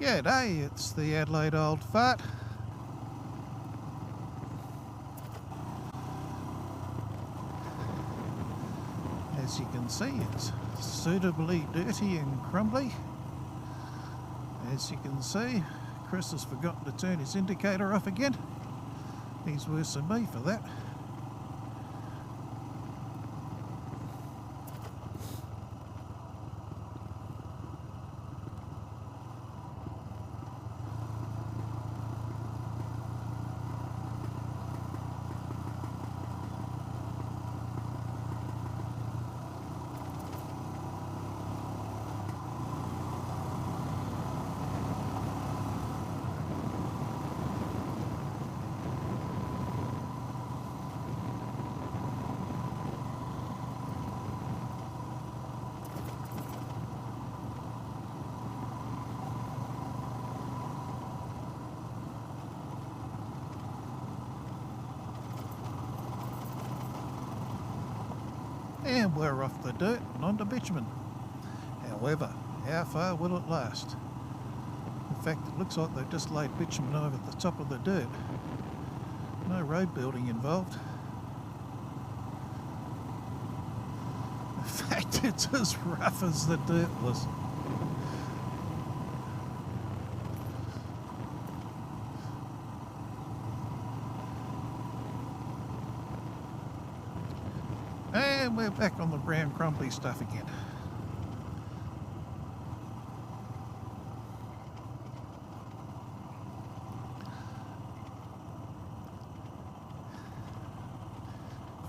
G'day, it's the Adelaide Old Fart. As you can see, it's suitably dirty and crumbly. As you can see, Chris has forgotten to turn his indicator off again. He's worse than me for that. And we're off the dirt and onto bitumen. However, how far will it last? In fact, it looks like they've just laid bitumen over the top of the dirt. No road building involved. In fact, it's as rough as the dirt was. And we're back on the brown crumbly stuff again.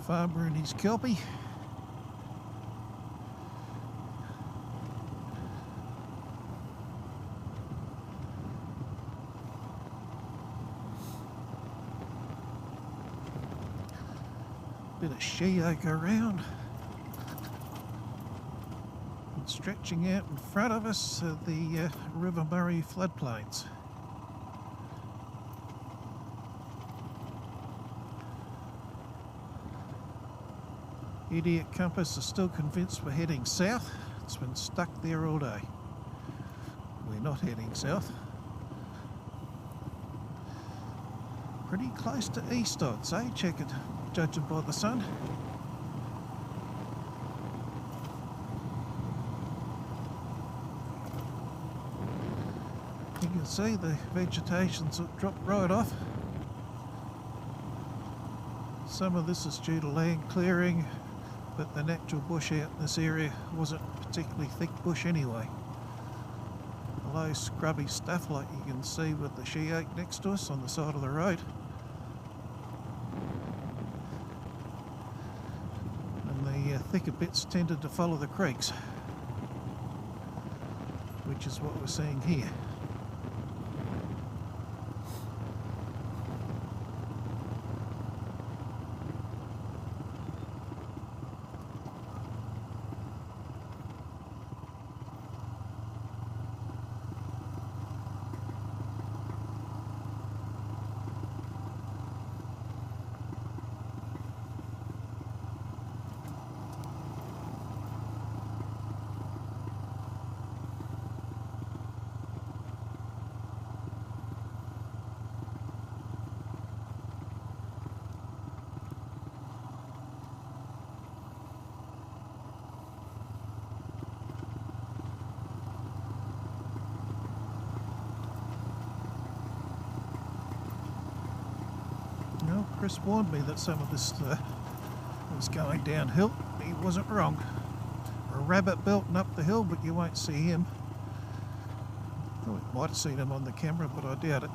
Farmer and his kelpie. Bit of she oak around. And stretching out in front of us are the River Murray floodplains. Idiot Compass is still convinced we're heading south. It's been stuck there all day. We're not heading south. Pretty close to east, I'd say, check it, judging by the sun. You can see the vegetation's dropped right off. Some of this is due to land clearing, but the natural bush out in this area wasn't particularly thick bush anyway. Low scrubby stuff like you can see with the she oak next to us on the side of the road. And the thicker bits tended to follow the creeks, which is what we're seeing here. Chris warned me that some of this was going downhill. He wasn't wrong. A rabbit belting up the hill, but you won't see him. I thought we might have seen him on the camera, but I doubt it.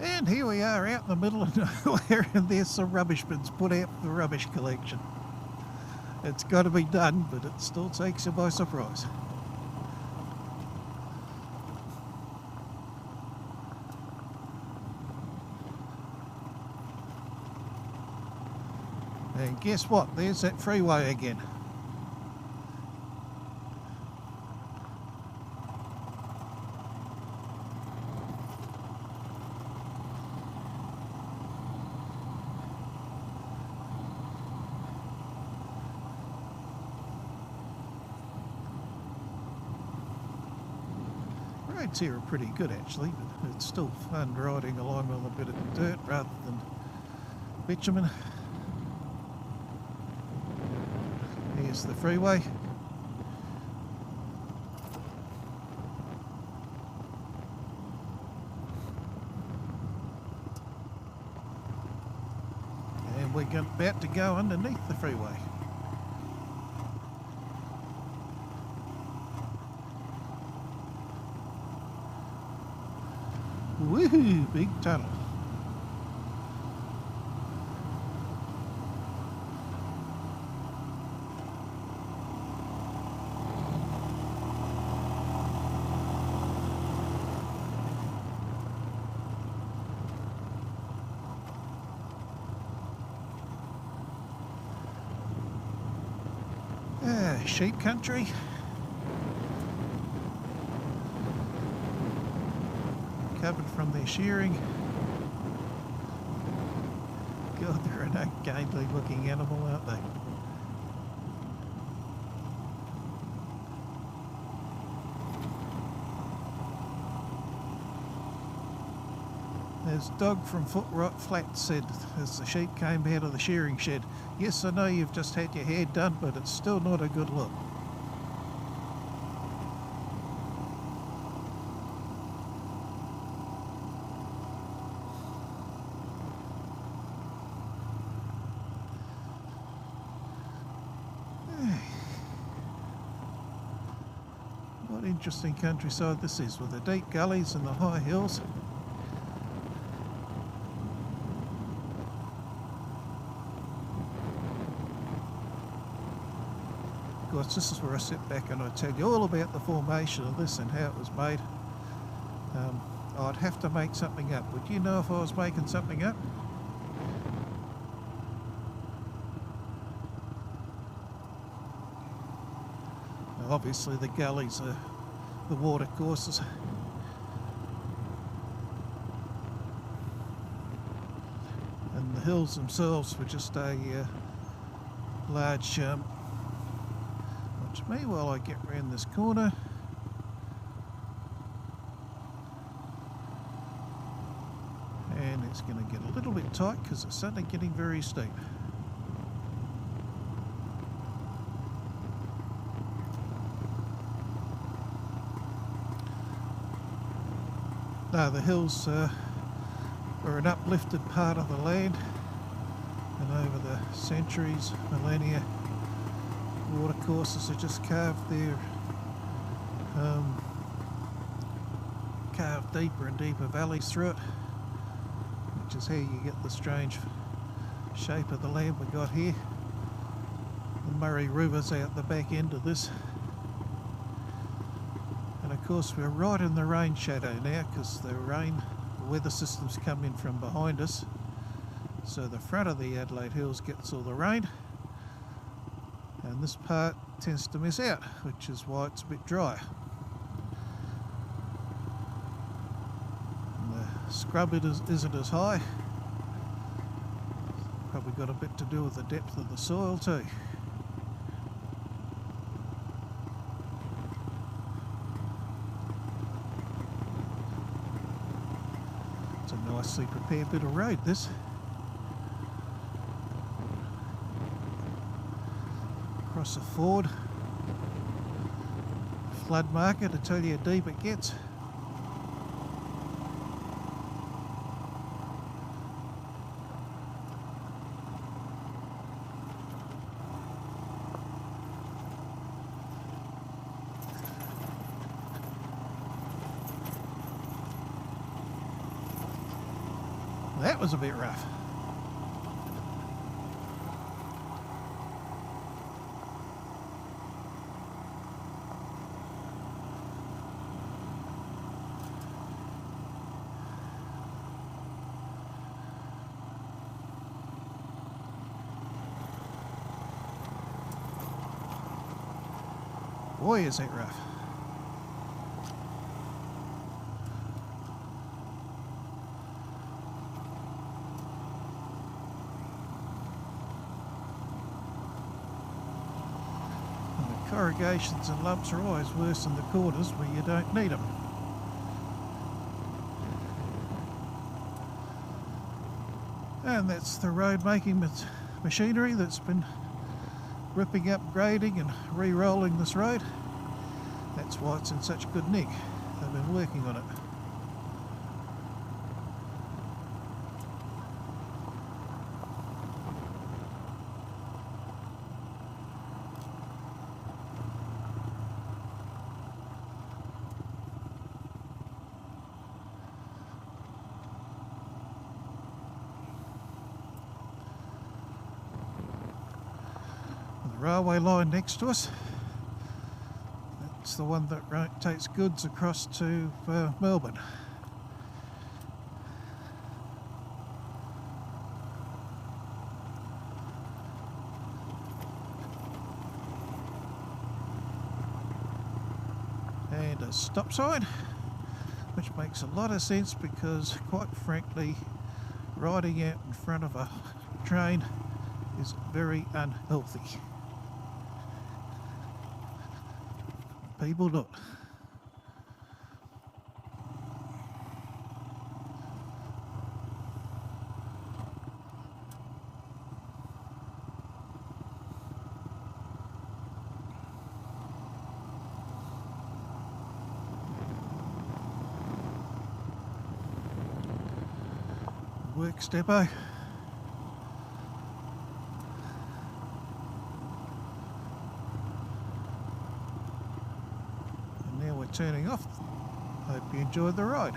And here we are out in the middle of nowhere, and there's some rubbish bins put out for rubbish collection. It's got to be done, but it still takes you by surprise. And guess what? There's that freeway again. Roads here are pretty good actually, but it's still fun riding along with a bit of dirt rather than bitumen. Here's the freeway. And we're about to go underneath the freeway. Woohoo! Big tunnel. Sheep country. Covered from their shearing. God, they're an ungainly looking animal, aren't they? As Dog from Foot Rot Flat said as the sheep came out of the shearing shed, yes, I know you've just had your hair done, but it's still not a good look. What interesting countryside this is, with the deep gullies and the high hills. Of course, this is where I sit back and I tell you all about the formation of this and how it was made. I'd have to make something up. Would you know if I was making something up? Now, obviously the gullies are the water courses. And the hills themselves were just a large watch me while I get round this corner. And it's going to get a little bit tight because it's suddenly getting very steep. Now the hills are an uplifted part of the land, and over the centuries, millennia, water courses are just carved there, carved deeper and deeper valleys through it, which is how you get the strange shape of the land we got here. The Murray River's out the back end of this. And of course we're right in the rain shadow now because the weather system's come in from behind us. So the front of the Adelaide Hills gets all the rain. And this part tends to miss out, which is why it's a bit dry. And the scrub isn't as high. Probably got a bit to do with the depth of the soil too. It's a nicely prepared bit of road, this. Across a ford, flood marker to tell you how deep it gets. That was a bit rough. Boy, is that rough. Corrugations and lumps are always worse in the corners where you don't need them. And that's the road making machinery that's been ripping up, grading and re-rolling this road. That's why it's in such good nick. They've been working on it. Railway line next to us. That's the one that takes goods across to Melbourne. And a stop sign, which makes a lot of sense because, quite frankly, riding out in front of a train is very unhealthy. People not. Works depot. Turning off. Hope you enjoyed the ride.